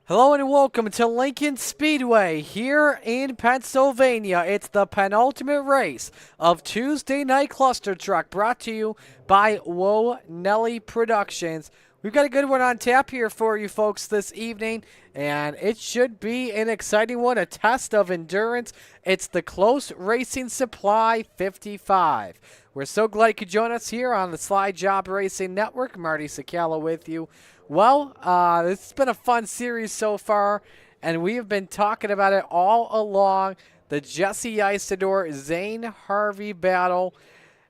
Hello and welcome to Lincoln Speedway here in Pennsylvania. It's the penultimate race of Tuesday Night Clustertruck, brought to you by Woah Nellie Productions. We've got a good one on tap here for you folks this evening, and it should be an exciting one, a test of endurance. It's the Close Racing Supply 55. We're so glad you could join us here on the Slide Job Racing Network. Marty Sakala with you. Well, this has been a fun series so far, and we have been talking about it all along. The Jesse Isidore-Zane Harvey battle.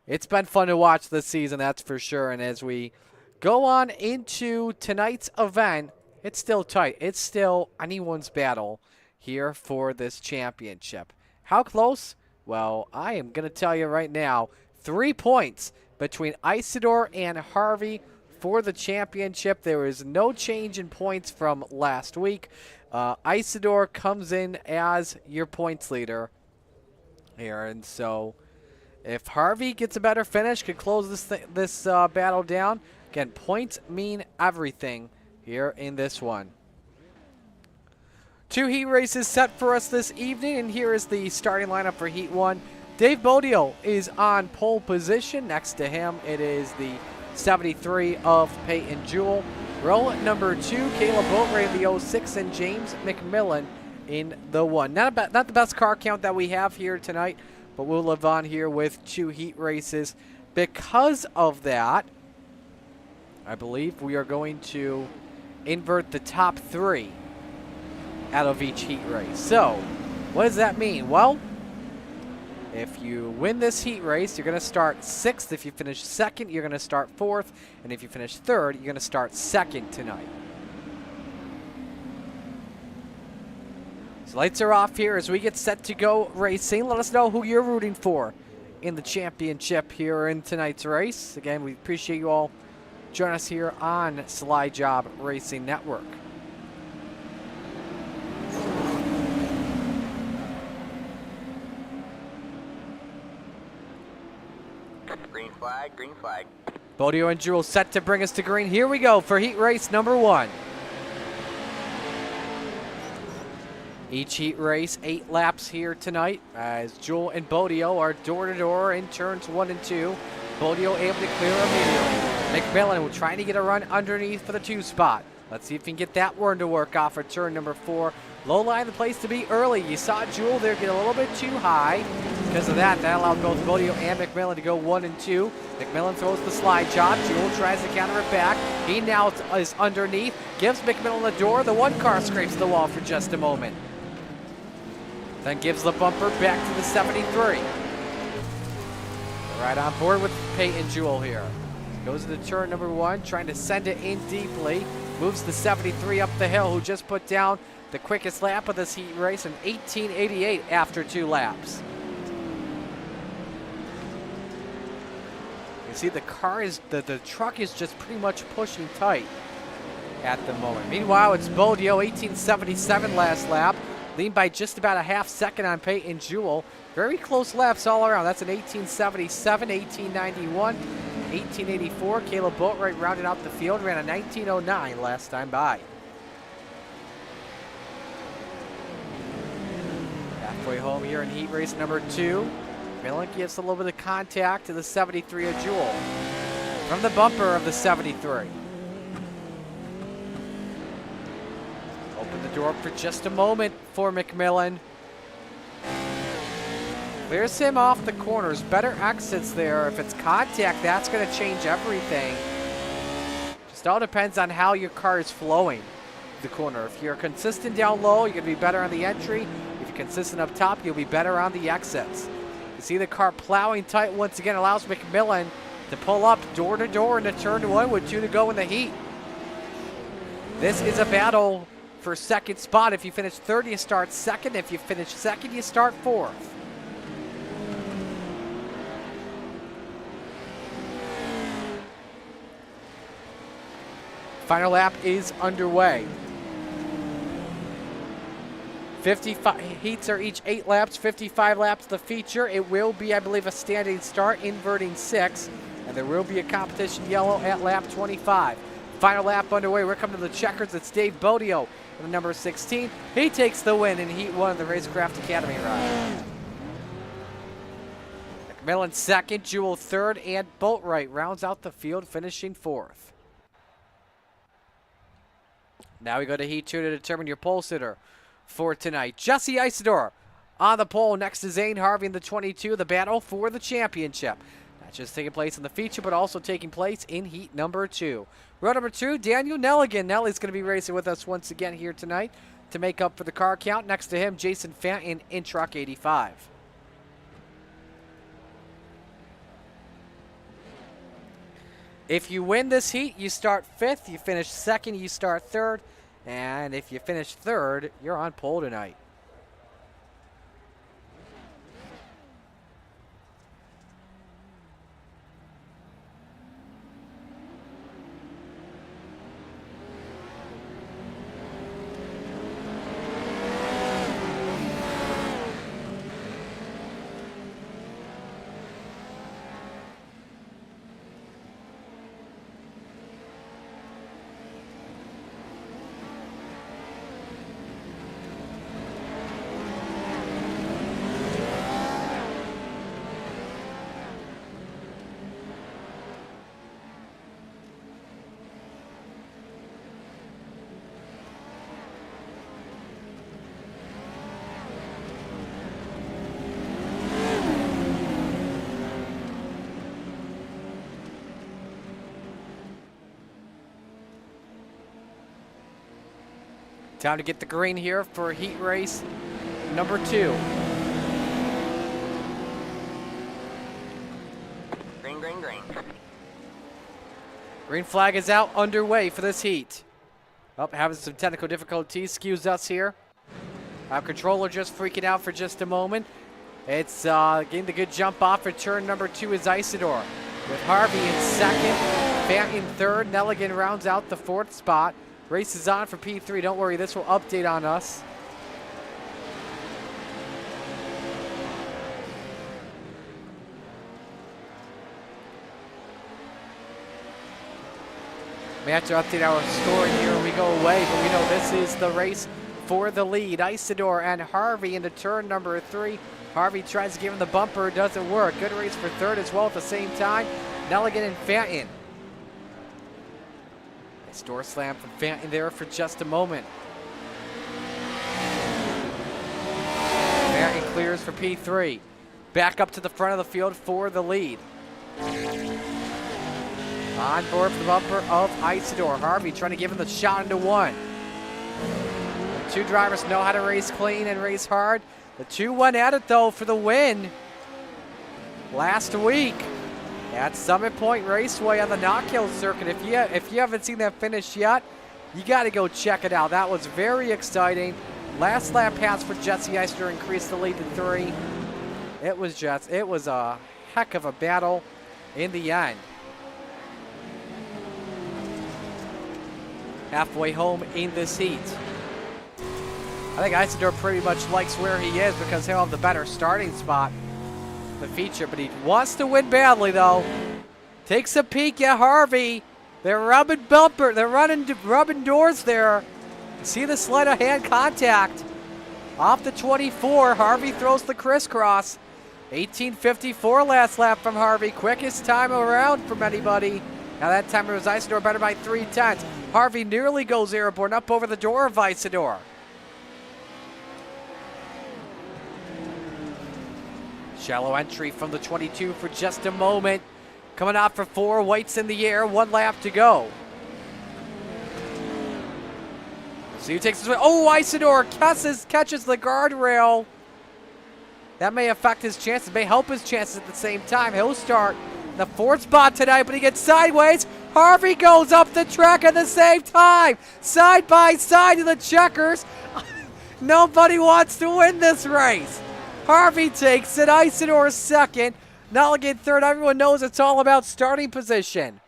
It's been fun to watch this season, that's for sure. And as we go on into tonight's event, it's still tight. It's still anyone's battle here for this championship. How close? Well, I am going to tell you right now, 3 points between Isidore and Harvey for the championship. There is no change in points from last week. Isidore comes in as your points leader here, and so if Harvey gets a better finish, could close this battle down. Again, points mean everything here in this one. 2 heat races set for us this evening, and here is the starting lineup for Heat 1. Dave Bodio is on pole position. Next to him, it is the 73 of Peyton Jewell. Row number 2, Caleb Boatwright in the 06, and James McMillan in the 1. Not the best car count that we have here tonight, but we'll live on here with 2 heat races. Because of that, I believe we are going to invert the top 3 out of each heat race. So, what does that mean? Well, if you win this heat race, you're going to start 6th. If you finish 2nd, you're going to start 4th. And if you finish 3rd, you're going to start 2nd tonight. So lights are off here as we get set to go racing. Let us know who you're rooting for in the championship here in tonight's race. Again, we appreciate you all joining us here on Slide Job Racing Network. Green flag, green flag. Bodio and Jewell set to bring us to green. Here we go for heat race number 1. Each heat race, 8 laps here tonight, as Jewell and Bodio are door-to-door in turns 1 and 2. Bodio able to clear immediately. McMillan trying to get a run underneath for the 2 spot. Let's see if he can get that one to work off for turn number 4. Low line, the place to be early. You saw Jewell there get a little bit too high. Because of that, that allowed both Bodio and McMillan to go 1 and 2. McMillan throws the slide job. Jewell tries to counter it back. He now is underneath. Gives McMillan the door. The 1 car scrapes the wall for just a moment. Then gives the bumper back to the 73. Right on board with Peyton Jewell here. Goes to turn number 1, trying to send it in deeply. Moves the 73 up the hill, who just put down the quickest lap of this heat race in 18:88 after 2 laps. You see the truck is just pretty much pushing tight at the moment. Meanwhile, it's Bodio, 18:77 last lap. Leaned by just about a half second on Peyton Jewell. Very close laps all around. That's an 18:77, 18:91, 18:84. Caleb Boatwright rounded out the field, ran a 19:09 last time by. Halfway home here in heat race number 2. Millen gives a little bit of contact to the 73 of Jewell from the bumper of the 73. Open the door up for just a moment for McMillan. Clears him off the corners. Better exits there. If it's contact, that's going to change everything. Just all depends on how your car is flowing the corner. If you're consistent down low, you're going to be better on the entry. If you're consistent up top, you'll be better on the exits. You see the car plowing tight once again, allows McMillan to pull up door to door into turn 1 with 2 to go in the heat. This is a battle for 2nd spot. If you finish 3rd, you start 2nd. If you finish 2nd, you start 4th. Final lap is underway. 55 heats are each 8 laps, 55 laps the feature. It will be, I believe, a standing start, inverting 6, and there will be a competition yellow at lap 25. Final lap underway. We're coming to the checkers. It's Dave Bodio the number 16. He takes the win in Heat 1 of the Racecraft Academy ride. McMillan second, Jewell third, and Boatwright rounds out the field, finishing fourth. Now we go to Heat 2 to determine your pole sitter for tonight. Jesse Isidore on the pole next to Zane Harvey in the 22, the battle for the championship. Not just taking place in the feature, but also taking place in Heat number 2. Row number 2, Daniel Nelligan. Nellie's going to be racing with us once again here tonight to make up for the car count. Next to him, Jason Fanton in truck 85. If you win this heat, you start 5th. You finish 2nd, you start 3rd. And if you finish 3rd, you're on pole tonight. Time to get the green here for heat race number 2. Green, green, green. Green flag is out, underway for this heat. Having some technical difficulties, excuse us here. Our controller just freaking out for just a moment. It's getting the good jump off for turn number 2 is Isidore. With Harvey in 2nd, Fanton in 3rd, Nelligan rounds out the 4th spot. Race is on for P3. Don't worry, this will update on us. We have to update our score here when we go away, but we know this is the race for the lead. Isidore and Harvey into turn number 3. Harvey tries to give him the bumper, doesn't work. Good race for 3rd as well at the same time. Nelligan and Fanton. Nice door slam from Fanton there for just a moment. Fanton clears for P3. Back up to the front of the field for the lead. On board for the bumper of Isidore. Harvey trying to give him the shot into 1. The 2 drivers know how to race clean and race hard. The 2 went at it though for the win last week at Summit Point Raceway on the Knockhill circuit. If you haven't seen that finish yet, you got to go check it out. That was very exciting. Last lap pass for Jesse Isidore increased the lead to 3. It was a heck of a battle in the end. Halfway home in this heat. I think Isidore pretty much likes where he is because he'll have the better starting spot in the feature, but he wants to win badly though. Takes a peek at Harvey. They're rubbing bumper. They're rubbing doors there. See the sleight of hand contact. Off the 24, Harvey throws the crisscross. 18:54 last lap from Harvey. Quickest time around from anybody. Now that time it was Isidore better by 3/10. Harvey nearly goes airborne up over the door of Isidore. Shallow entry from the 22 for just a moment. Coming out for 4, whites in the air, 1 lap to go. See who takes this way. Oh, Isidore catches the guardrail. That may affect his chances, may help his chances at the same time. He'll start in the 4th spot tonight, but he gets sideways. Harvey goes up the track at the same time. Side by side in the checkers. Nobody wants to win this race. Harvey takes it, Isidore 2nd, Nelligan 3rd. Everyone knows it's all about starting position.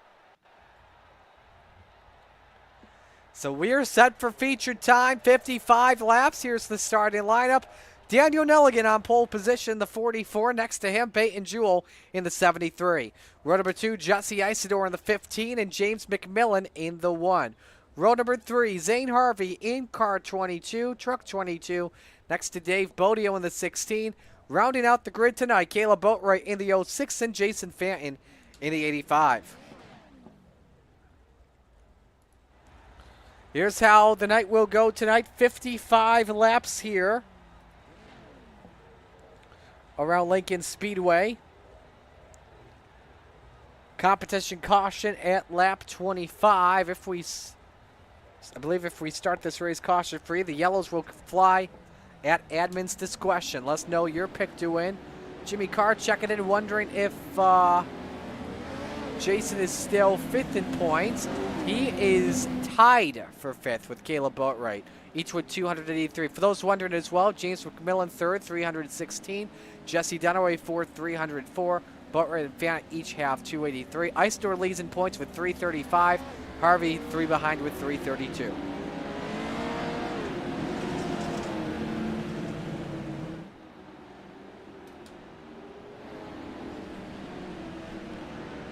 So we're set for featured time, 55 laps. Here's the starting lineup. Daniel Nelligan on pole position, the 44. Next to him, Peyton Jewell in the 73. Row number 2, Jesse Isidore in the 15, and James McMillan in the 1. Row number 3, Zane Harvey in car 22, truck 22, next to Dave Bodio in the 16. Rounding out the grid tonight, Caleb Boatwright in the 06 and Jason Fanton in the 85. Here's how the night will go tonight. 55 laps here around Lincoln Speedway. Competition caution at lap 25. I believe if we start this race caution free, the yellows will fly at admin's discretion. Let us know your pick to win. Jimmy Carr checking in, wondering if Jason is still 5th in points. He is tied for 5th with Caleb Boatwright, each with 283. For those wondering as well, James McMillan 3rd, 316. Jesse Dunaway 4th, 304. Boatwright and Fannin each have 283. Isidore leads in points with 335. Harvey 3 behind with 332.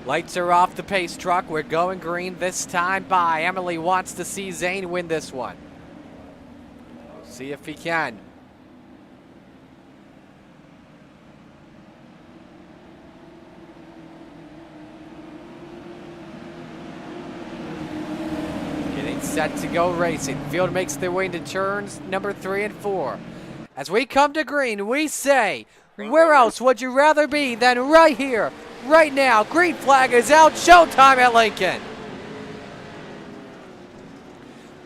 Lights are off the pace truck. We're going green this time by. Emily wants to see Zane win this one. See if he can. Getting set to go racing. Field makes their way into turns number 3 and 4. As we come to green, we say, where else would you rather be than right here? Right now, green flag is out. Showtime at Lincoln.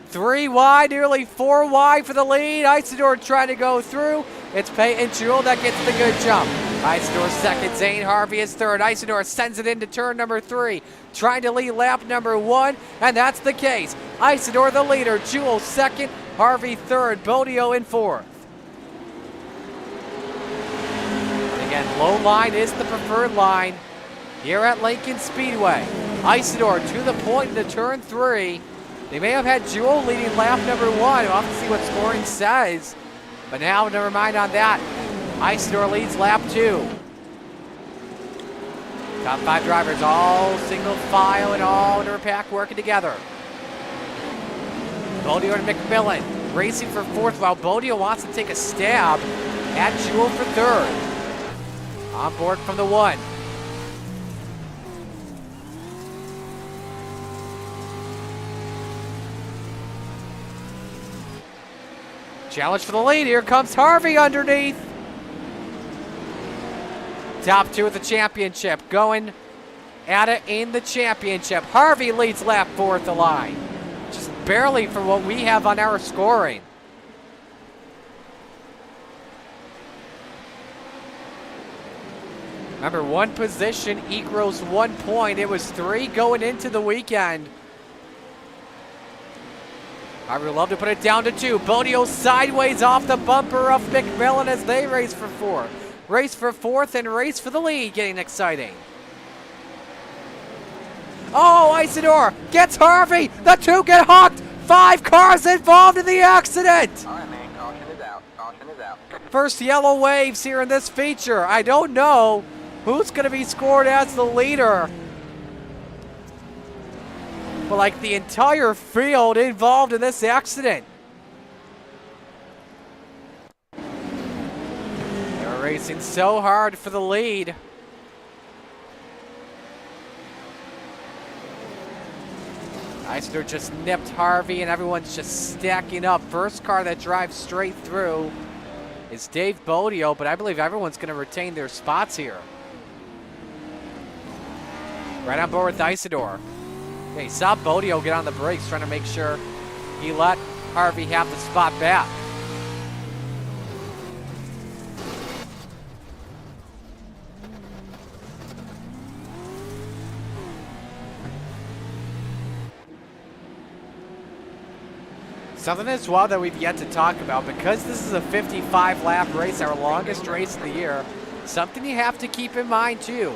3 wide, nearly 4 wide for the lead. Isidore trying to go through. It's Peyton Jewell that gets the good jump. Isidore second, Zane Harvey is third. Isidore sends it into turn number 3, trying to lead lap number 1, and that's the case. Isidore the leader, Jewell second, Harvey third, Bodio in 4th. Again, low line is the preferred line here at Lincoln Speedway. Isidore to the point into turn 3. They may have had Jewell leading lap number 1. We'll have to see what scoring says. But now, never mind on that. Isidore leads lap 2. Top 5 drivers all single file and all in their pack working together. Bodio and McMillan racing for 4th while Bodio wants to take a stab at Jewell for 3rd. On board from the 1. Challenge for the lead. Here comes Harvey underneath. Top 2 at the championship. Going at it in the championship. Harvey leads lap 4 at the line. Just barely for what we have on our scoring. Remember, 1 position equals 1 point. It was 3 going into the weekend. I would love to put it down to 2. Bodio sideways off the bumper of McMillan as they race for 4th. Race for 4th and race for the lead, getting exciting. Oh, Isidore gets Harvey. The 2 get hooked. 5 cars involved in the accident. All right, man. Caution is out. Caution is out. First yellow waves here in this feature. I don't know who's going to be scored as the leader. But like the entire field involved in this accident. They're racing so hard for the lead. Isidore just nipped Harvey and everyone's just stacking up. First car that drives straight through is Dave Bodio, but I believe everyone's going to retain their spots here. Right on board with Isidore. Okay, saw Bodio get on the brakes, trying to make sure he let Harvey have the spot back. Something as well that we've yet to talk about, because this is a 55 lap race, our longest race of the year, something you have to keep in mind too.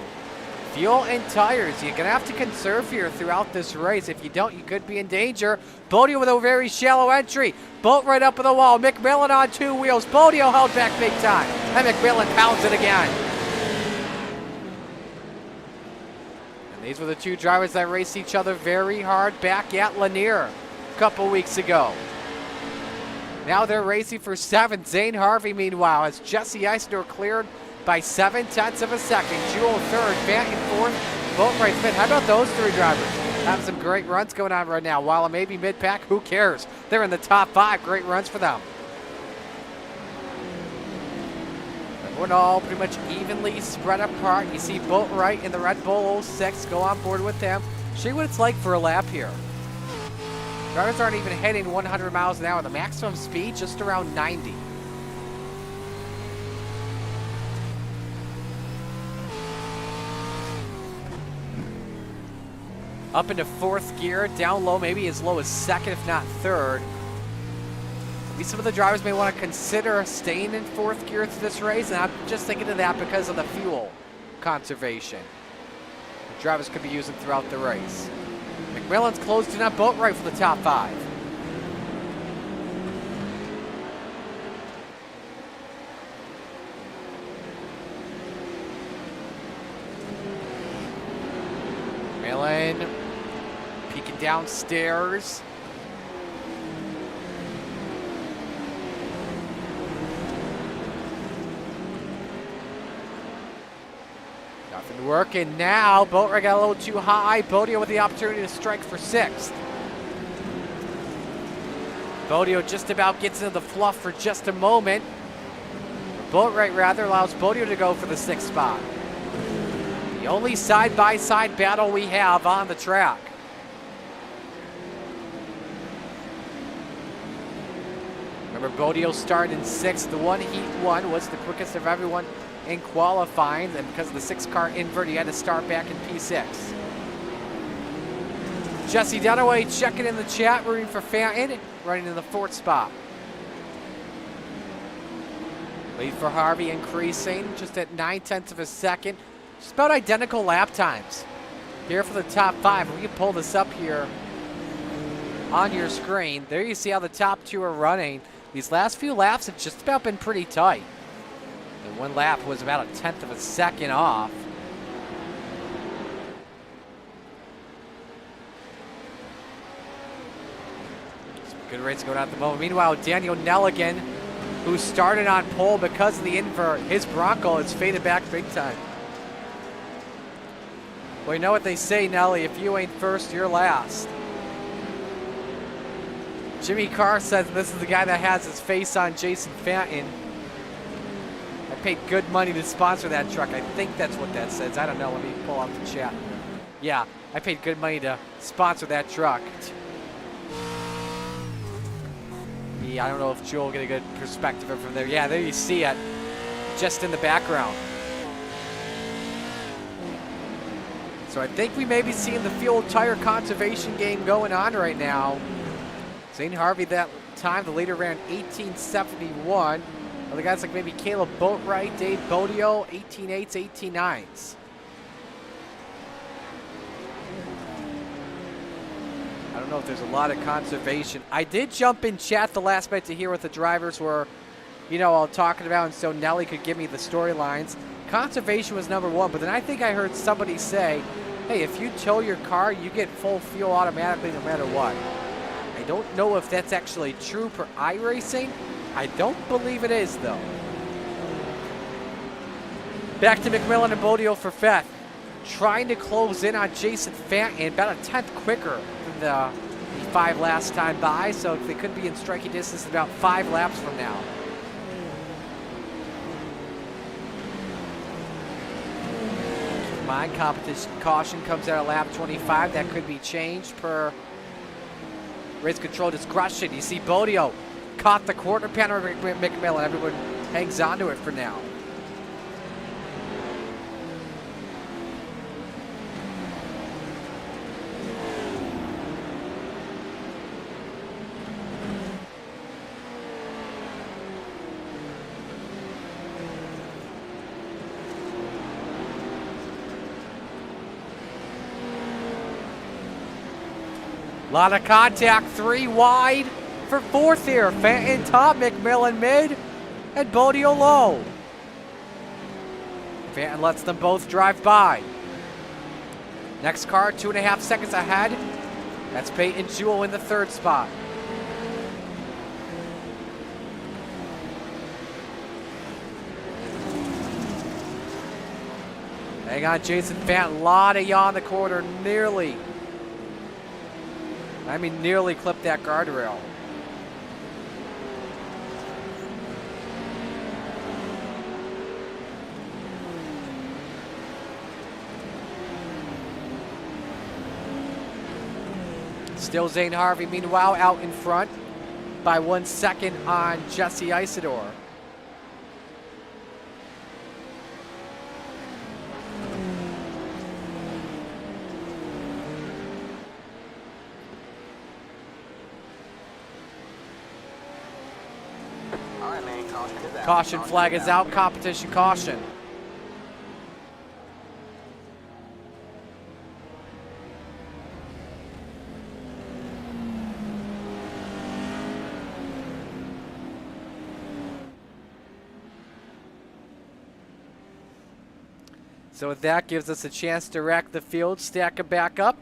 Fuel and tires. You're going to have to conserve here throughout this race. If you don't, you could be in danger. Bodio with a very shallow entry. Boat right up on the wall. McMillan on 2 wheels. Bodio held back big time. And McMillan pounds it again. And these were the 2 drivers that raced each other very hard back at Lanier. a couple weeks ago. Now they're racing for 7th. Zane Harvey, meanwhile, has Jesse Eisner cleared by 7/10 of a second. Jewel 3rd, Banton 4th, Boatwright 5th. How about those three drivers? Having some great runs going on right now. While maybe mid-pack, who cares? They're in the top 5. Great runs for them. Everyone all pretty much evenly spread apart. You see Boatwright in the Red Bull 06. Go on board with them. See what it's like for a lap here. Drivers aren't even hitting 100 miles an hour. The maximum speed just around 90. Up into 4th gear, down low, maybe as low as 2nd, if not 3rd. Maybe some of the drivers may want to consider staying in 4th gear through this race, and I'm just thinking of that because of the fuel conservation the drivers could be using throughout the race. McMillan's closed in on Boatwright for the top 5. McMillan peeking downstairs. Nothing working now. Boatwright got a little too high. Bodio with the opportunity to strike for 6th. Bodio just about gets into the fluff for just a moment. Boatwright rather allows Bodio to go for the 6th spot. The only side-by-side battle we have on the track. Remember, Bodio started in 6th. The one heat one was the quickest of everyone in qualifying, and because of the 6-car invert, he had to start back in P6. Jesse Dunaway checking in the chat, rooting for Fanton, running in the 4th spot. Lead for Harvey increasing, just at 9/10 of a second. Just about identical lap times here for the top 5. We can pull this up here on your screen. There you see how the top 2 are running. These last few laps have just about been pretty tight. And one lap was about 1/10 of a second off. Some good race going on at the moment. Meanwhile, Daniel Nelligan, who started on pole because of the invert, his Bronco has faded back big time. Well, you know what they say, Nellie, if you ain't first, you're last. Jimmy Carr says this is the guy that has his face on Jason Fanton. I paid good money to sponsor that truck. I think that's what that says. I don't know. Let me pull out the chat. Yeah, I paid good money to sponsor that truck. Yeah, I don't know if Joel will get a good perspective from there. Yeah, there you see it, just in the background. So I think we may be seeing the fuel tire conservation game going on right now. Zane Harvey that time, the leader ran 18:71. Other guys like maybe Caleb Boatwright, Dave Bodio, 18.8s, 18.9s. I don't know if there's a lot of conservation. I did jump in chat the last minute to hear what the drivers were, all talking about, and so Nellie could give me the storylines. Conservation was number 1, but then I think I heard somebody say, hey, if you tow your car, you get full fuel automatically no matter what. I don't know if that's actually true for iRacing. I don't believe it is, though. Back to McMillan and Bodio for 5th. Trying to close in on Jason Fanton, about 1/10 quicker than the 5 last time by, so they could be in striking distance about 5 laps from now. My competition caution comes out at lap 25. That could be changed per race control discretion. You see Bodio caught the quarter panel of McMillan. Everyone hangs on to it for now. A lot of contact, 3 wide for 4th here. Fanton top, McMillan mid, and Bodio low. Fanton lets them both drive by. Next car, 2.5 seconds ahead. That's Peyton Jewell in the 3rd spot. Hang on, Jason Fant. A lot of yaw in the corner. Nearly clipped that guardrail. Still Zane Harvey, meanwhile, out in front by 1 second on Jesse Isidore. All right, man, caution is out. Caution flag is out, competition caution. So with that, gives us a chance to rack the field, stack it back up.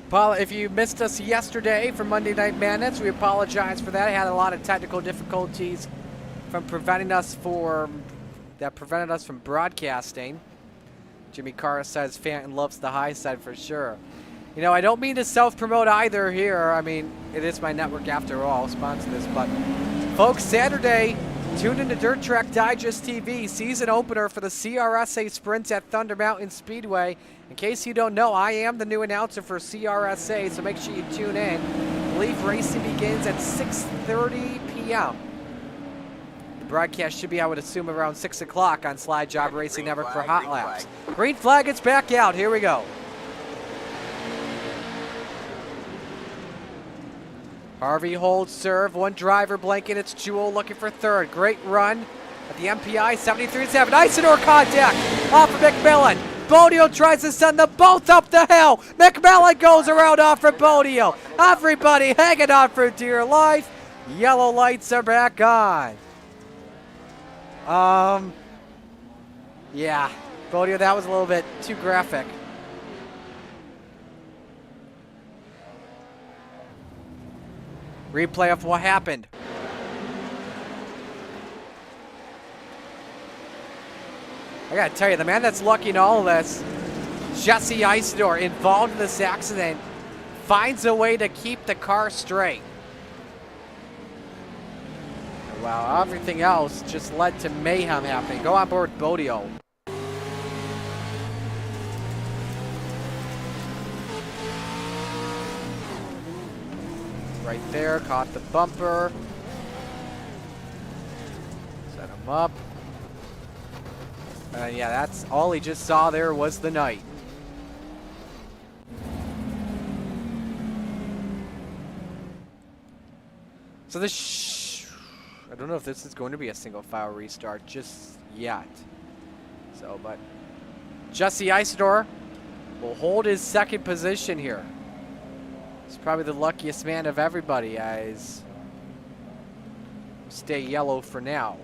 Paul, if you missed us yesterday for Monday Night Madness, we apologize for that. I had a lot of technical difficulties from preventing us from broadcasting. Jimmy Carr says Fanton loves the high side for sure. You know, I don't mean to self-promote either here. I mean, it is my network after all, sponsor this. But folks, Saturday, tune into Dirt Track Digest TV, season opener for the CRSA Sprints at Thunder Mountain Speedway. In case you don't know, I am the new announcer for CRSA, so make sure you tune in. I believe racing begins at 6:30 p.m. The broadcast should be, I would assume, around 6 o'clock on Slide Job Racing Network for Hot Laps. Green flag, it's back out. Here we go. Harvey holds serve, 1 driver blanket, it's Jewell looking for 3rd. Great run at the MPI, 73.7. Isidore contact off of McMillan. Bodio tries to send them both up the hill. McMillan goes around off for Bodio. Everybody hanging on for dear life. Yellow lights are back on. Yeah, Bodio, that was a little bit too graphic. Replay of what happened. I gotta tell you, the man that's lucky in all of this, Jesse Isidore, involved in this accident, finds a way to keep the car straight. Wow, everything else just led to mayhem happening. Go on board Bodio. Right there, caught the bumper. Set him up. And yeah, that's all he just saw there was the night. So this, I don't know if this is going to be a single file restart just yet. So, but Jesse Isidore will hold his 2nd position here. He's probably the luckiest man of everybody, guys. Stay yellow for now.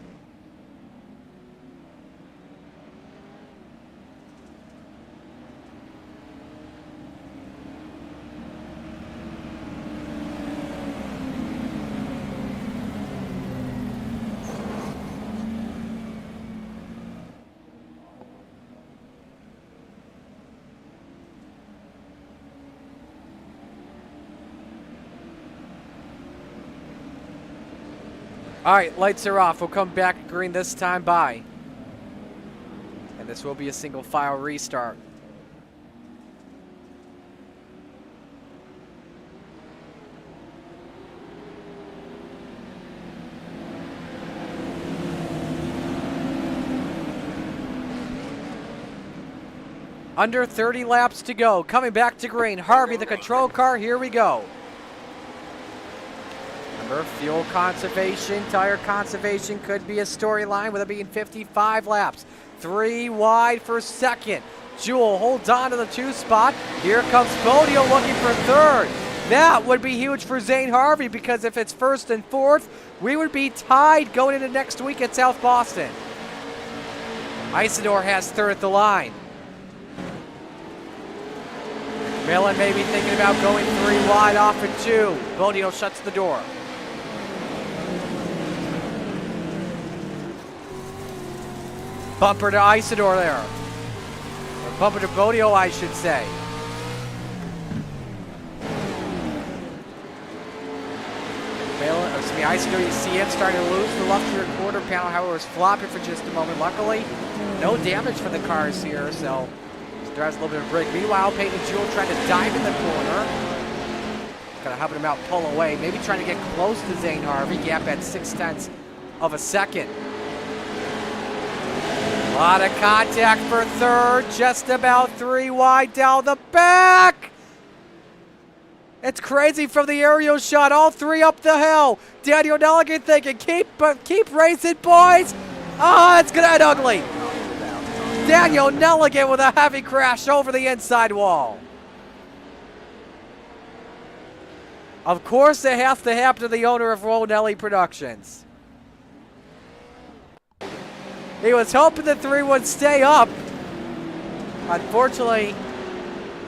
All right, lights are off. We'll come back green this time. Bye. And this will be a single file restart. Under 30 laps to go. Coming back to green. Harvey, the control car. Here we go. Remember, fuel conservation, tire conservation could be a storyline with it being 55 laps. 3 wide for 2nd. Jewell holds on to the 2 spot. Here comes Bodio looking for 3rd. That would be huge for Zane Harvey because if it's 1st and 4th, we would be tied going into next week at South Boston. Isidore has 3rd at the line. Millen may be thinking about going 3 wide off at 2. Bodio shuts the door. Bumper to Isidore there. Or bumper to Bodio, I should say. Isidore, you see it starting to lose the left rear quarter panel. However, it was flopping for just a moment. Luckily, no damage for the cars here, so drives a little bit of a break. Meanwhile, Peyton and Jewel trying to dive in the corner. Kind of helping him out pull away. Maybe trying to get close to Zane Harvey. Gap at 0.6 of a second. A lot of contact for third. Just about 3 wide down the back. It's crazy from the aerial shot. All 3 up the hill. Daniel Nelligan thinking, keep racing, boys. Oh, it's going to end ugly. Daniel Nelligan with a heavy crash over the inside wall. Of course, it has to happen to the owner of Woah Nellie Productions. He was hoping the 3 would stay up. Unfortunately,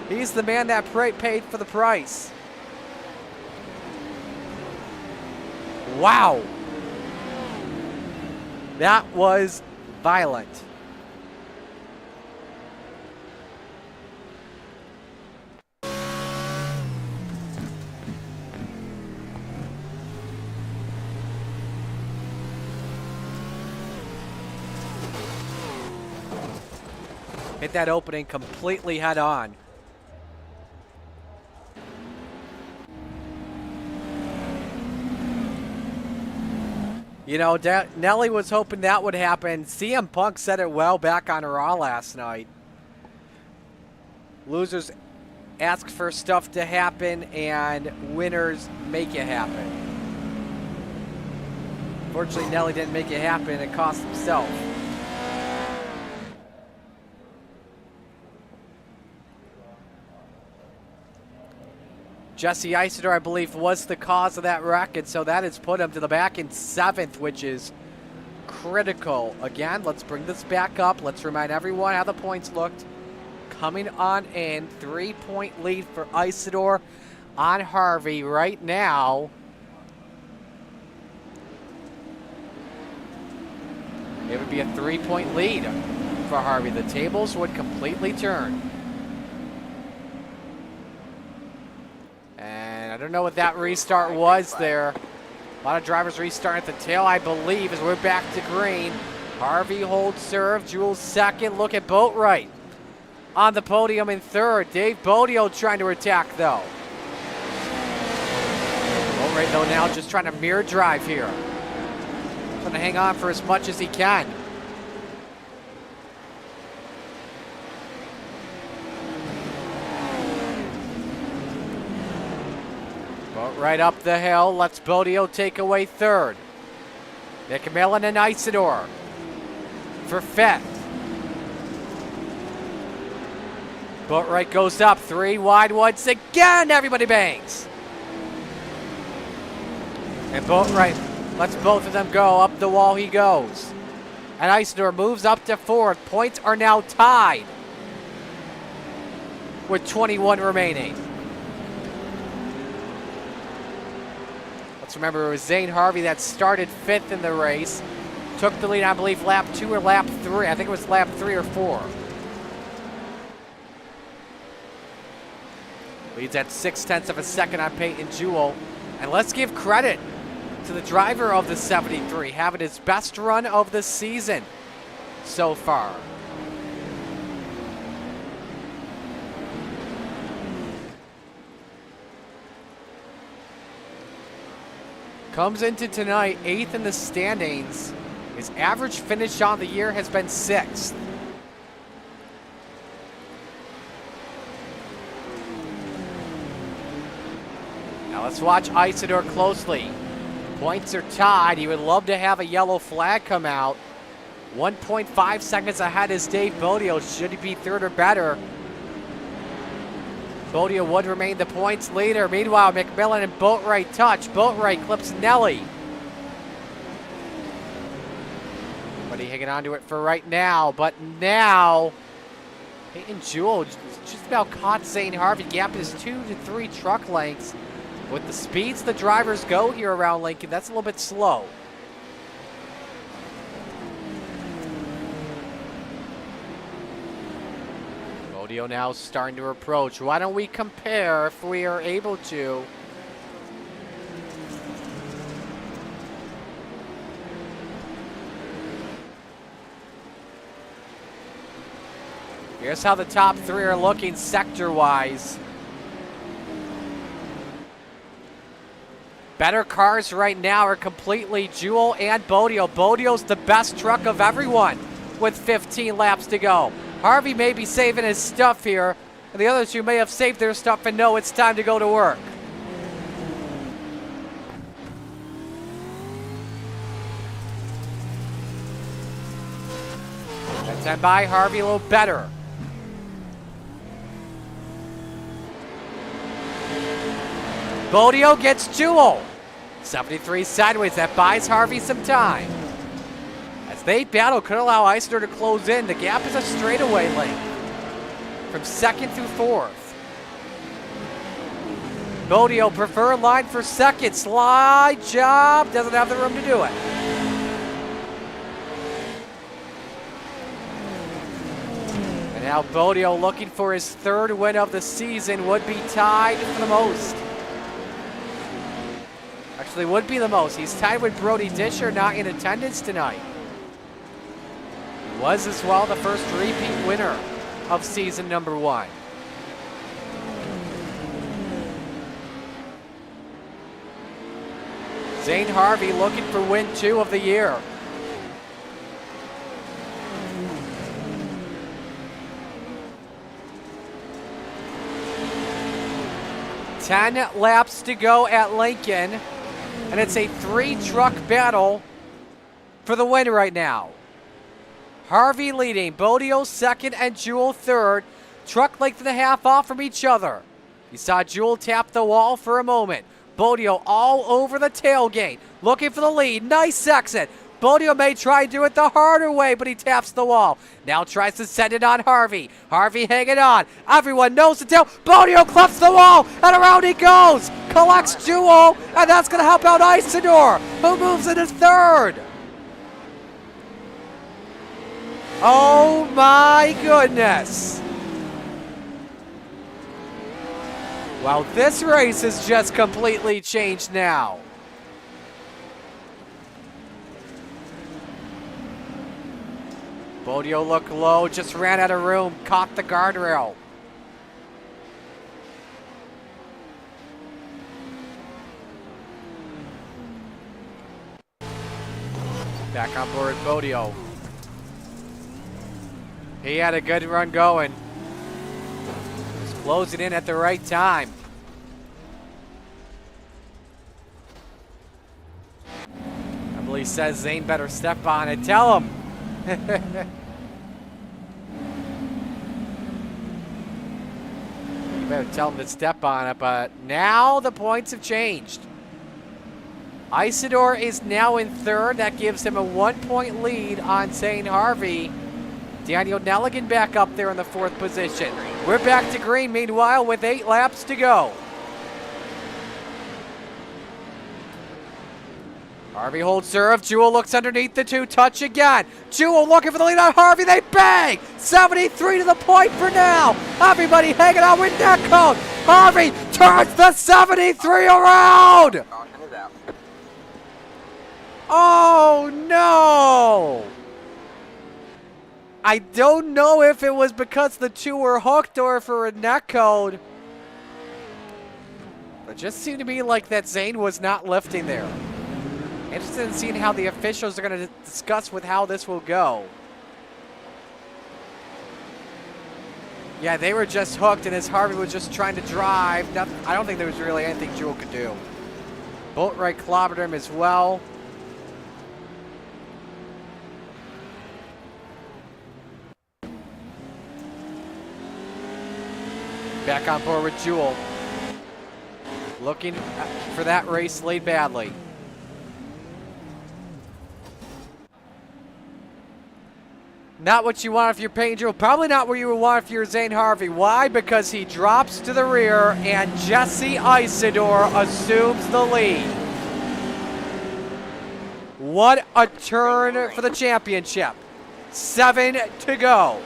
he's the man that paid for the price. Wow. That was violent. Hit that opening completely head on. You know, Nellie was hoping that would happen. CM Punk said it well back on Raw last night. Losers ask for stuff to happen, and winners make it happen. Fortunately, Nellie didn't make it happen. It cost himself. Jesse Isidore, I believe, was the cause of that wreck, and so that has put him to the back in 7th, which is critical. Again, let's bring this back up. Let's remind everyone how the points looked. Coming on in, 3-point lead for Isidore on Harvey right now. It would be a 3-point lead for Harvey. The tables would completely turn. I don't know what that restart was there. A lot of drivers restarting at the tail, I believe, as we're back to green. Harvey holds serve. Jules second. Look at Boatwright on the podium in 3rd. Dave Bodio trying to attack, though. Boatwright, though, now just trying to mirror drive here. Trying to hang on for as much as he can. Right up the hill, lets Bodio take away 3rd. McMillan and Isidore for 5th. Boatwright goes up, 3 wide once again, everybody bangs. And Boatwright lets both of them go, up the wall he goes. And Isidore moves up to 4th. Points are now tied with 21 remaining. Let's remember it was Zane Harvey that started 5th in the race. Took the lead, I believe, lap 2 or lap 3. I think it was lap 3 or 4. Leads at 0.6 of a second on Peyton Jewell. And let's give credit to the driver of the 73, having his best run of the season so far. Comes into tonight 8th in the standings. His average finish on the year has been 6th. Now let's watch Isidore closely. Points are tied. He would love to have a yellow flag come out. 1.5 seconds ahead is Dave Bodio. Should he be 3rd or better? Bodio would remain the points leader. Meanwhile, McMillan and Boatwright touch. Boatwright clips Nellie. But he hanging on to it for right now. But now, And Jewel just about caught Zane Harvey. Gap is 2 to 3 truck lengths. With the speeds the drivers go here around Lincoln, that's a little bit slow. Bodio now starting to approach. Why don't we compare if we are able to? Here's how the top 3 are looking sector-wise. Better cars right now are completely Jewel and Bodio. Bodio's the best truck of everyone with 15 laps to go. Harvey may be saving his stuff here, and the other two may have saved their stuff and know it's time to go to work. That's 10 by Harvey a little better. Bodio gets Jewel. 73 sideways. That buys Harvey some time. As they battle, could allow Isidore to close in. The gap is a straightaway lane from 2nd through 4th. Bodio preferred line for 2nd. Slide job. Doesn't have the room to do it. And now Bodio looking for his 3rd win of the season. Would be tied for the most. Actually, would be the most. He's tied with Brody Disher, not in attendance tonight. Was as well the first repeat winner of season number 1. Zane Harvey looking for win 2 of the year. Ten laps to go at Lincoln. And it's a 3-truck battle for the win right now. Harvey leading, Bodio 2nd and Jewel 3rd. Truck length and a half off from each other. You saw Jewel tap the wall for a moment. Bodio all over the tailgate, looking for the lead. Nice exit. Bodio may try and do it the harder way, but he taps the wall. Now tries to send it on Harvey. Harvey hanging on. Everyone knows the tail. Bodio clefts the wall, and around he goes. Collects Jewel, and that's going to help out Isidore, who moves into 3rd. Oh my goodness. Wow, this race has just completely changed now. Bodio looked low, just ran out of room, caught the guardrail. Back on board Bodio. He had a good run going. Just closing in at the right time. I believe says Zane better step on it. Tell him. You better tell him to step on it, but now the points have changed. Isidore is now in 3rd. That gives him a 1-point lead on Zane Harvey. Daniel Nelligan back up there in the 4th position. We're back to green, meanwhile, with 8 laps to go. Harvey holds serve. Jewel looks underneath the 2. Touch again. Jewel looking for the lead on Harvey. They bang! 73 to the point for now. Everybody hanging out with neck cone. Harvey turns the 73 around. Oh, no. I don't know if it was because the 2 were hooked or for a neck code. It just seemed to me like that Zane was not lifting there. Interested in seeing how the officials are going to discuss with how this will go. Yeah, they were just hooked, and as Harvey was just trying to drive, I don't think there was really anything Jewel could do. Boatwright clobbered him as well. Back on board with Jewel. Looking for that race lead badly. Not what you want if you're Peyton Jewell. Probably not what you would want if you're Zane Harvey. Why? Because he drops to the rear and Jesse Isidore assumes the lead. What a turn for the championship. 7 to go.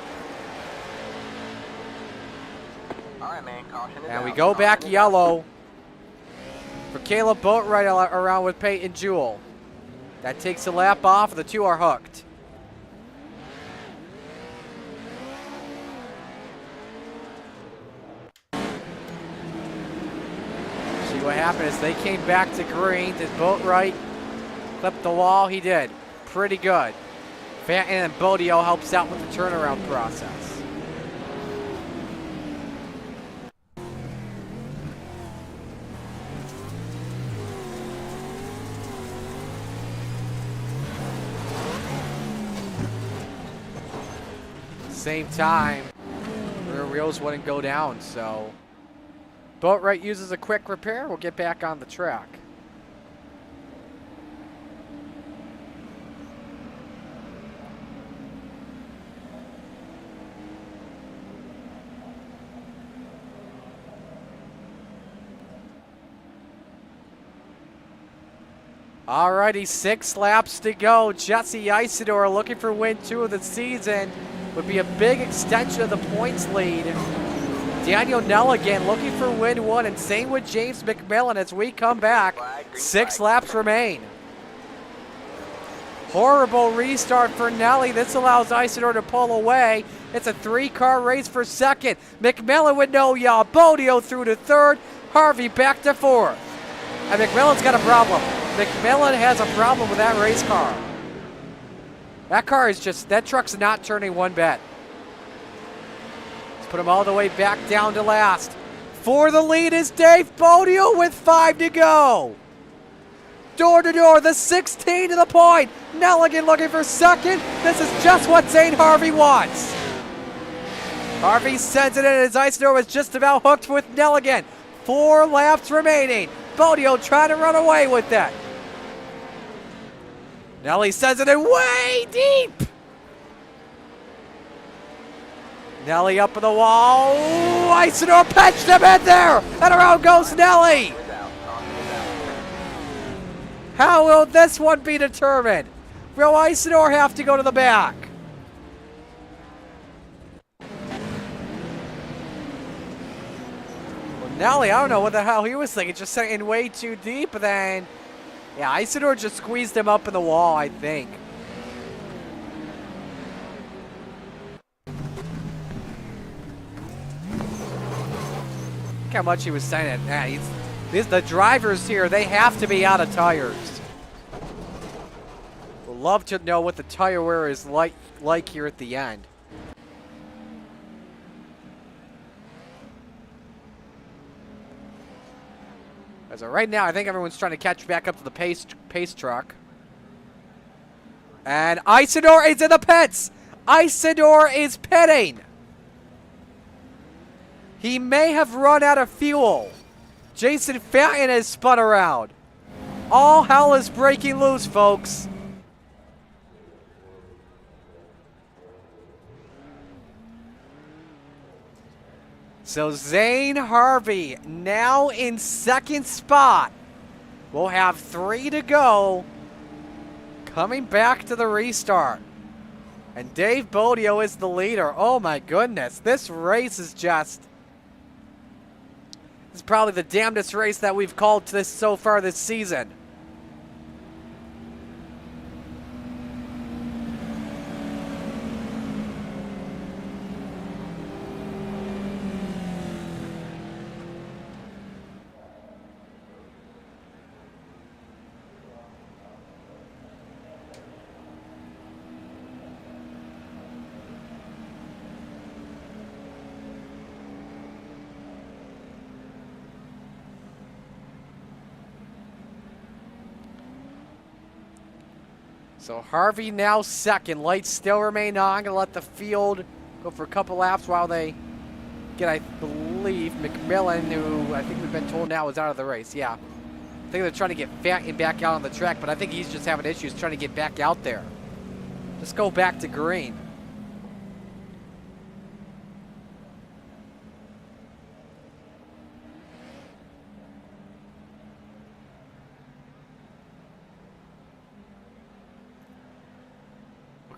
All right, man. Caution is And we out. go back Caution is yellow for Caleb Boatwright around with Peyton Jewell. That takes a lap off. The two are hooked. See what happened is they came back to green. Did Boatwright clip the wall? He did. Pretty good. Fanton and Bodio helps out with the turnaround process. Same time, rear wheels wouldn't go down, so Boatwright uses a quick repair. We'll get back on the track. Alrighty, 6 laps to go. Jesse Isidore looking for win 2 of the season. Would be a big extension of the points lead. Daniel Nelligan looking for win 1, and same with James McMillan as we come back. 6 laps remain. Horrible restart for Nellie. This allows Isidore to pull away. It's a 3-car race for second. McMillan with no yaw. Bodio through to third. Harvey back to fourth. And McMillan's got a problem. McMillan has a problem with that race car. That car is just, that truck's not turning one bit. Let's put him all the way back down to last. For the lead is Dave Bodio with 5 to go. Door to door, the 16 to the point. Nelligan looking for second. This is just what Zane Harvey wants. Harvey sends it in as Isidore was just about hooked with Nelligan. 4 laps remaining. Bodio trying to run away with that. Nellie sends it in way deep. Nellie up in the wall. Ooh, Isidore pitched him in there. And around goes Nellie. How will this one be determined? Will Isidore have to go to the back? Well, Nellie, I don't know what the hell he was thinking. Just sent it in way too deep, and then, yeah, Isidore just squeezed him up in the wall, I think. Look how much he was saying it. Yeah, the drivers here, they have to be out of tires. We'll love to know what the tire wear is like here at the end. As of right now, I think everyone's trying to catch back up to the pace truck. And Isidore is in the pits. Isidore is pitting. He may have run out of fuel. Jason Fanton has spun around. All hell is breaking loose, folks. So Zane Harvey now in second spot. We'll have 3 to go. Coming back to the restart. And Dave Bodio is the leader. Oh my goodness. This race is just... This is probably the damnedest race that we've called to this so far this season. So Harvey now second. Lights still remain on. I'm going to let the field go for a couple laps while they get, I believe, McMillan, who I think we've been told now is out of the race. Yeah. I think they're trying to get Fanton back out on the track, but I think he's just having issues trying to get back out there. Just go back to green.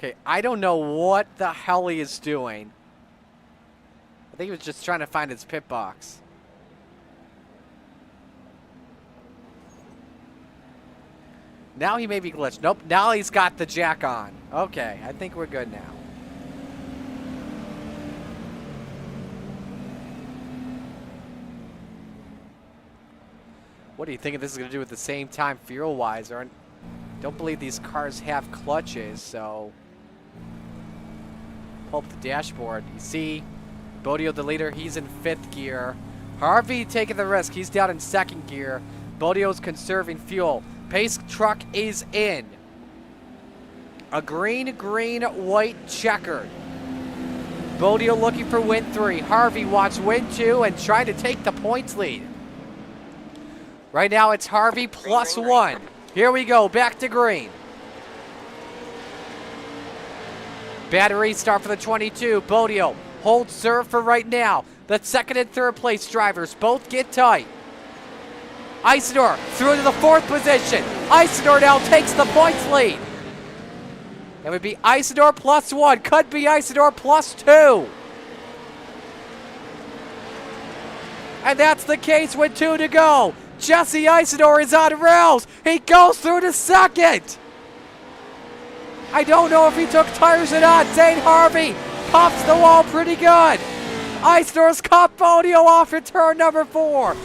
Okay, I don't know what the hell he is doing. I think he was just trying to find his pit box. Now he may be glitched. Nope, now he's got the jack on. Okay, I think we're good now. What do you think this is going to do at the same time fuel-wise? I don't believe these cars have clutches, so... Pull up the dashboard. You see, Bodio, the leader, he's in 5th gear. Harvey taking the risk. He's down in 2nd gear. Bodio's conserving fuel. Pace truck is in. A green, white checkered. Bodio looking for win 3. Harvey wants win 2 and trying to take the points lead. Right now it's Harvey plus green. 1. Here we go, back to green. Bad restart for the 22. Bodio holds serve for right now. The 2nd and 3rd place drivers both get tight. Isidore through into the 4th position. Isidore now takes the points lead. It would be Isidore plus 1. Could be Isidore plus 2. And that's the case with 2 to go. Jesse Isidore is on rails. He goes through to 2nd. I don't know if he took tires or not. Zane Harvey pops the wall pretty good. Isidore's caught Bodio off in turn number 4.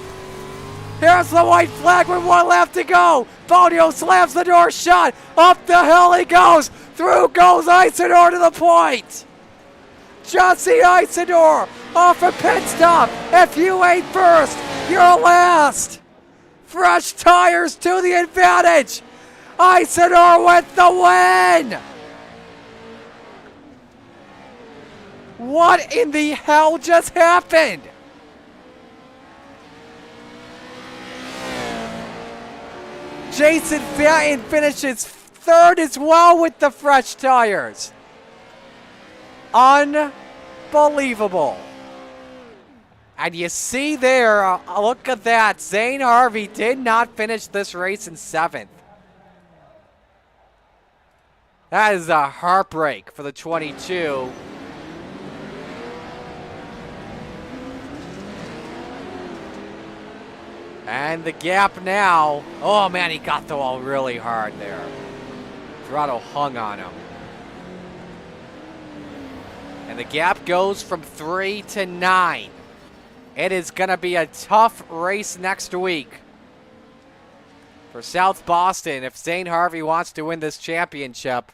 Here's the white flag with 1 lap to go. Bodio slams the door shut. Up the hill he goes. Through goes Isidore to the point. Jesse Isidore off a pit stop. If you ain't first, you're last. Fresh tires to the advantage. Isidore with the win. What in the hell just happened? Jason Fenton finishes 3rd as well with the fresh tires. Unbelievable. And you see there, look at that. Zane Harvey did not finish this race in 7th. That is a heartbreak for the 22. And the gap now. Oh man, he got the wall really hard there. Throttle hung on him. And the gap goes from 3 to 9. It is going to be a tough race next week for South Boston if Zane Harvey wants to win this championship.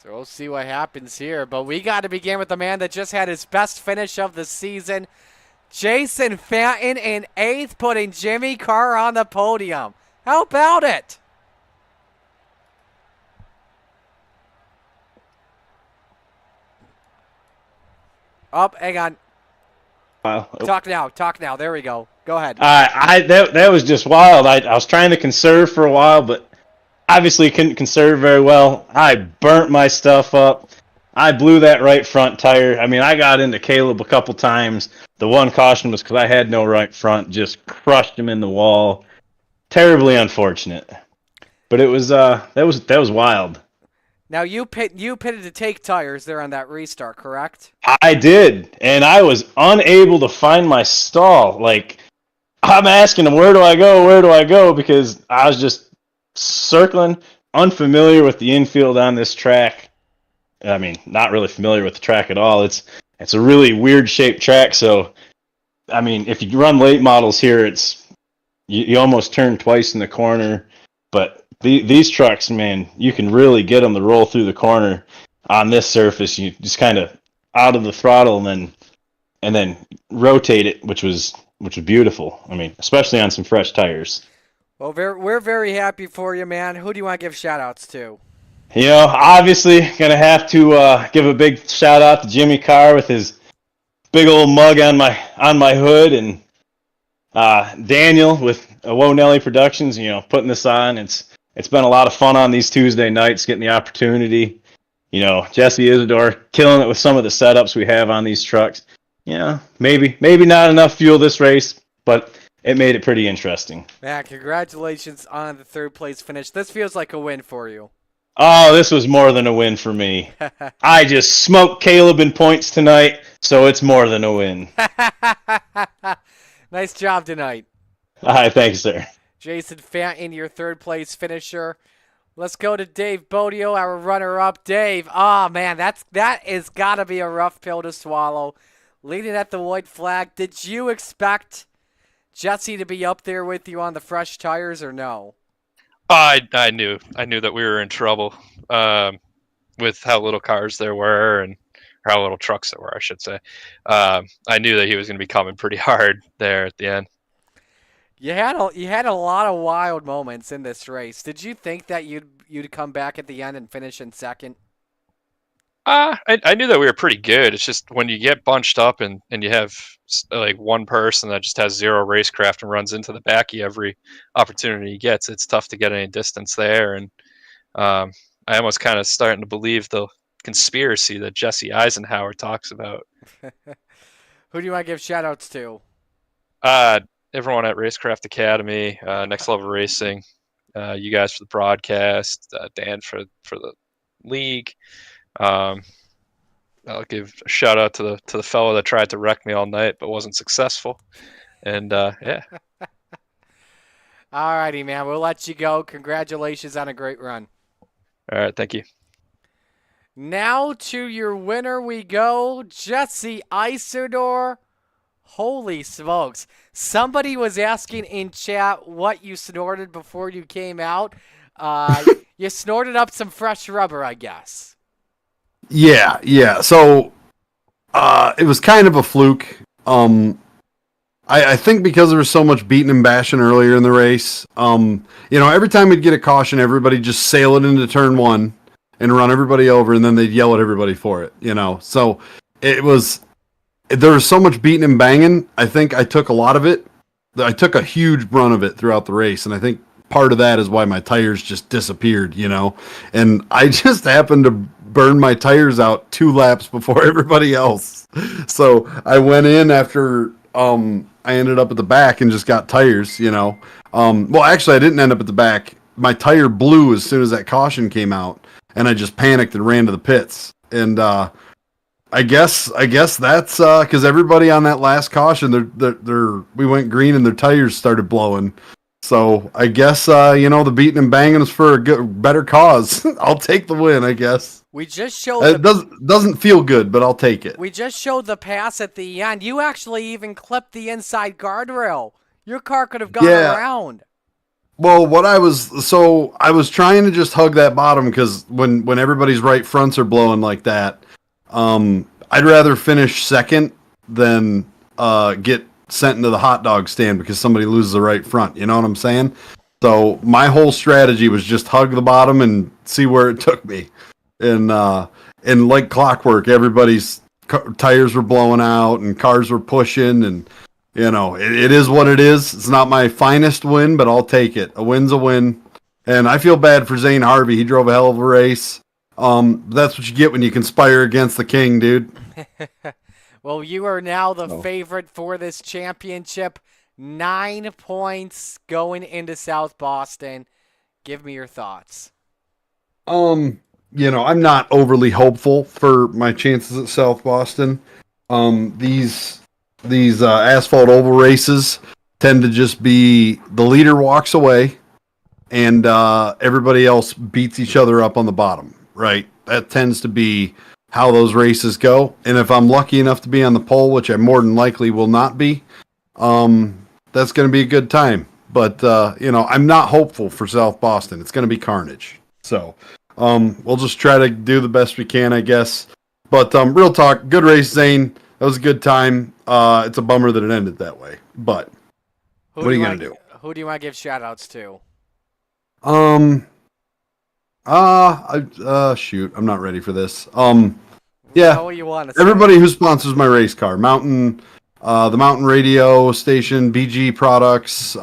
So we'll see what happens here. But we got to begin with the man that just had his best finish of the season. Jason Fenton in 8th, putting Jimmy Carr on the podium. How about it? Oh, hang on. Wow. Talk now. There we go. Go ahead. That was just wild. I was trying to conserve for a while, but obviously couldn't conserve very well. I burnt my stuff up. I blew that right front tire. I mean, I got into Caleb a couple times. The one caution was because I had no right front. Just crushed him in the wall. Terribly unfortunate. But it was that was wild. Now you pitted to take tires there on that restart, correct? I did, and I was unable to find my stall. Like, I'm asking him, where do I go? Where do I go? Because I was just circling, unfamiliar with the infield on this track. I mean, not really familiar with the track at all. It's a really weird shaped track. So, I mean, if you run late models here, it's you almost turn twice in the corner. But these trucks, man, you can really get them to roll through the corner on this surface. You just kind of out of the throttle and then rotate it, which was beautiful. I mean, especially on some fresh tires. Well, we're very happy for you, man. Who do you want to give shout-outs to? You know, obviously, going to have to give a big shout-out to Jimmy Carr with his big old mug on my hood, and Daniel with Woah Nellie Productions, you know, putting this on. It's It's been a lot of fun on these Tuesday nights, getting the opportunity. You know, Jesse Isidore killing it with some of the setups we have on these trucks. Yeah, maybe not enough fuel this race, but it made it pretty interesting. Man, congratulations on the third place finish. This feels like a win for you. Oh, this was more than a win for me. I just smoked Caleb in points tonight, so it's more than a win. Nice job tonight. All right, thanks, sir. Jason Fanton, your third place finisher. Let's go to Dave Bodio, our runner-up. Dave, man, that is got to be a rough pill to swallow. Leading at the white flag, did you expect Jesse to be up there with you on the fresh tires or no? I knew that we were in trouble with how little cars there were and how little trucks there were, I should say. I knew that he was going to be coming pretty hard there at the end. You had a lot of wild moments in this race. Did you think that you'd come back at the end and finish in second? I knew that we were pretty good. It's just when you get bunched up and you have like one person that just has zero racecraft and runs into the backy every opportunity he gets, it's tough to get any distance there. And I almost kind of starting to believe the conspiracy that Jesse Eisenhower talks about. Who do you want to give shout-outs to? Everyone at Racecraft Academy, Next Level Racing, you guys for the broadcast, Dan for the league. I'll give a shout out to the fellow that tried to wreck me all night but wasn't successful. And yeah. All righty, man. We'll let you go. Congratulations on a great run. All right, thank you. Now to your winner we go, Jesse Isidore. Holy smokes. Somebody was asking in chat what you snorted before you came out. You snorted up some fresh rubber, I guess. Yeah. So it was kind of a fluke. I think because there was so much beating and bashing earlier in the race, every time we'd get a caution, everybody just sail it into turn one and run everybody over, and then they'd yell at everybody for it, So there was so much beating and banging. I think I took a lot of it. I took a huge brunt of it throughout the race, and I think part of that is why my tires just disappeared, And I just happened to burn my tires out 2 laps before everybody else. So I went in after I ended up at the back and just got tires, Well, actually, I didn't end up at the back. My tire blew as soon as that caution came out, and I just panicked and ran to the pits. And I guess that's because everybody on that last caution, we went green and their tires started blowing. So I guess the beating and banging is for a better cause. I'll take the win, I guess. We just showed it doesn't feel good, but I'll take it. We just showed the pass at the end. You actually even clipped the inside guardrail. Your car could have gone around. Well, I was trying to just hug that bottom because when everybody's right fronts are blowing like that, I'd rather finish second than get sent into the hot dog stand because somebody loses the right front. You know what I'm saying? So my whole strategy was just hug the bottom and see where it took me. And like clockwork, everybody's tires were blowing out and cars were pushing, and it is what it is. It's not my finest win, but I'll take it. A win's a win. And I feel bad for Zane Harvey. He drove a hell of a race. That's what you get when you conspire against the king, dude. Well, you are now the favorite for this championship. 9 points going into South Boston. Give me your thoughts. I'm not overly hopeful for my chances at South Boston. These asphalt oval races tend to just be the leader walks away and everybody else beats each other up on the bottom, right? That tends to be how those races go. And if I'm lucky enough to be on the pole, which I more than likely will not be, that's going to be a good time. But, I'm not hopeful for South Boston. It's going to be carnage. So we'll just try to do the best we can, I guess. But real talk, good race, Zane. That was a good time. It's a bummer that it ended that way. But what are you going to do? Who do you want to give shout-outs to? Shoot, I'm not ready for this. Yeah, You want to everybody who sponsors my race car, the Mountain Radio Station, BG Products,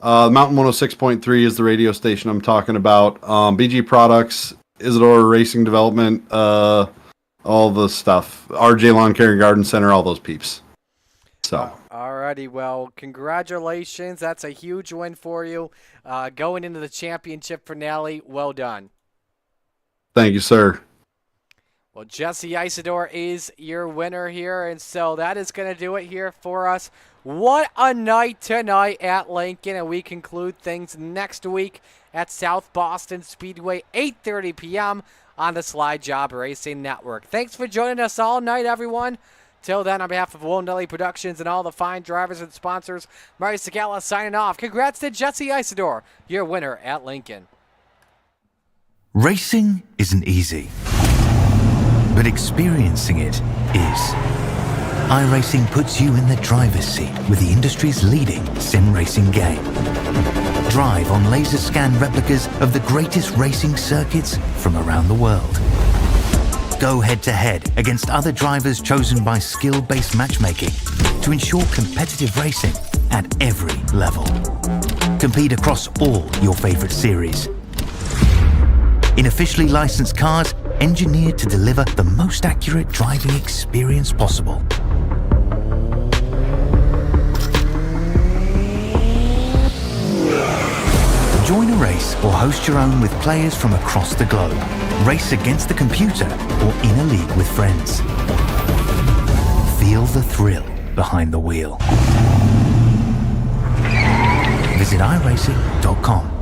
Mountain 106.3 is the radio station I'm talking about. BG Products, Isidore Racing Development, all the stuff. RJ Lawn Care and Garden Center, all those peeps. So. Alrighty, well, congratulations. That's a huge win for you. Going into the championship finale, well done. Thank you, sir. Well, Jesse Isidore is your winner here, and so that is going to do it here for us. What a night tonight at Lincoln, and we conclude things next week at South Boston Speedway, 8:30 p.m. on the Slide Job Racing Network. Thanks for joining us all night, everyone. Till then, on behalf of Woah Nellie Productions and all the fine drivers and sponsors, Murray Segala signing off. Congrats to Jesse Isidore, your winner at Lincoln. Racing isn't easy, but experiencing it is. iRacing puts you in the driver's seat with the industry's leading sim racing game. Drive on laser scan replicas of the greatest racing circuits from around the world. Go head-to-head against other drivers chosen by skill-based matchmaking to ensure competitive racing at every level. Compete across all your favorite series. In officially licensed cars, engineered to deliver the most accurate driving experience possible. Join a race or host your own with players from across the globe. Race against the computer or in a league with friends. Feel the thrill behind the wheel. Visit iRacing.com.